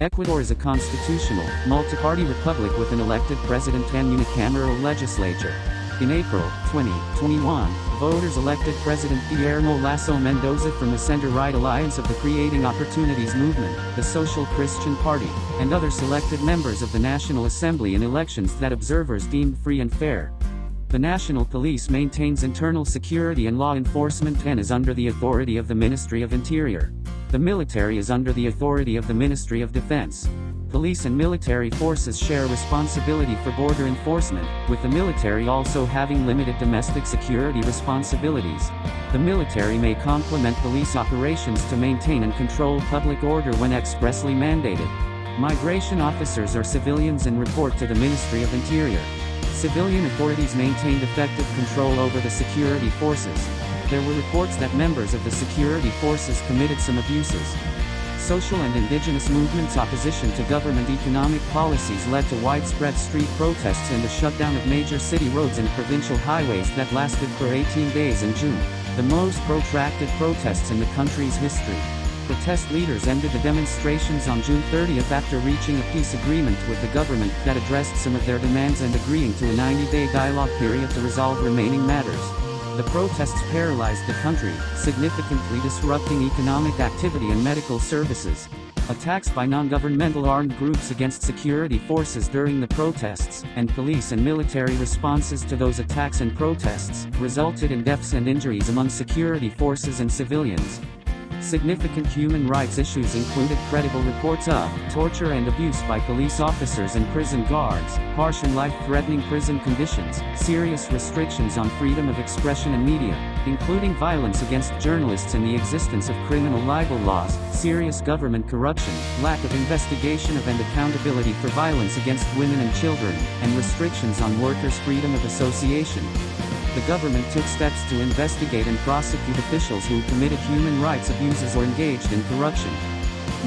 Ecuador is a constitutional, multi-party republic with an elected president and unicameral legislature. In April 2021, voters elected President Guillermo Lasso Mendoza from the center-right alliance of the Creating Opportunities Movement, the Social Christian Party, and other selected members of the National Assembly in elections that observers deemed free and fair. The National Police maintains internal security and law enforcement and is under the authority of the Ministry of Interior. The military is under the authority of the Ministry of Defense. Police and military forces share responsibility for border enforcement, with the military also having limited domestic security responsibilities. The military may complement police operations to maintain and control public order when expressly mandated. Migration officers are civilians and report to the Ministry of Interior. Civilian authorities maintained effective control over the security forces. There were reports that members of the security forces committed some abuses. Social and indigenous movements' opposition to government economic policies led to widespread street protests and the shutdown of major city roads and provincial highways that lasted for 18 days in June, the most protracted protests in the country's history. Protest leaders ended the demonstrations on June 30th after reaching a peace agreement with the government that addressed some of their demands and agreeing to a 90-day dialogue period to resolve remaining matters. The protests paralyzed the country, significantly disrupting economic activity and medical services. Attacks by non-governmental armed groups against security forces during the protests, and police and military responses to those attacks and protests, resulted in deaths and injuries among security forces and civilians. Significant human rights issues included credible reports of torture and abuse by police officers and prison guards, harsh and life-threatening prison conditions, serious restrictions on freedom of expression and media, including violence against journalists and the existence of criminal libel laws, serious government corruption, lack of investigation of and accountability for violence against women and children, and restrictions on workers' freedom of association. The government took steps to investigate and prosecute officials who committed human rights abuses or engaged in corruption.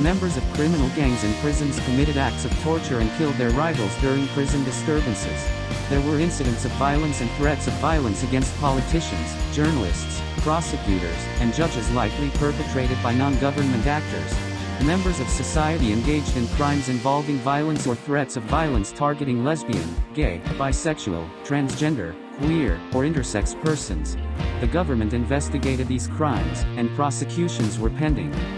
Members of criminal gangs in prisons committed acts of torture and killed their rivals during prison disturbances. There were incidents of violence and threats of violence against politicians, journalists, prosecutors, and judges likely perpetrated by non-government actors. Members of society engaged in crimes involving violence or threats of violence targeting lesbian, gay, bisexual, transgender, queer, or intersex persons. The government investigated these crimes, and prosecutions were pending.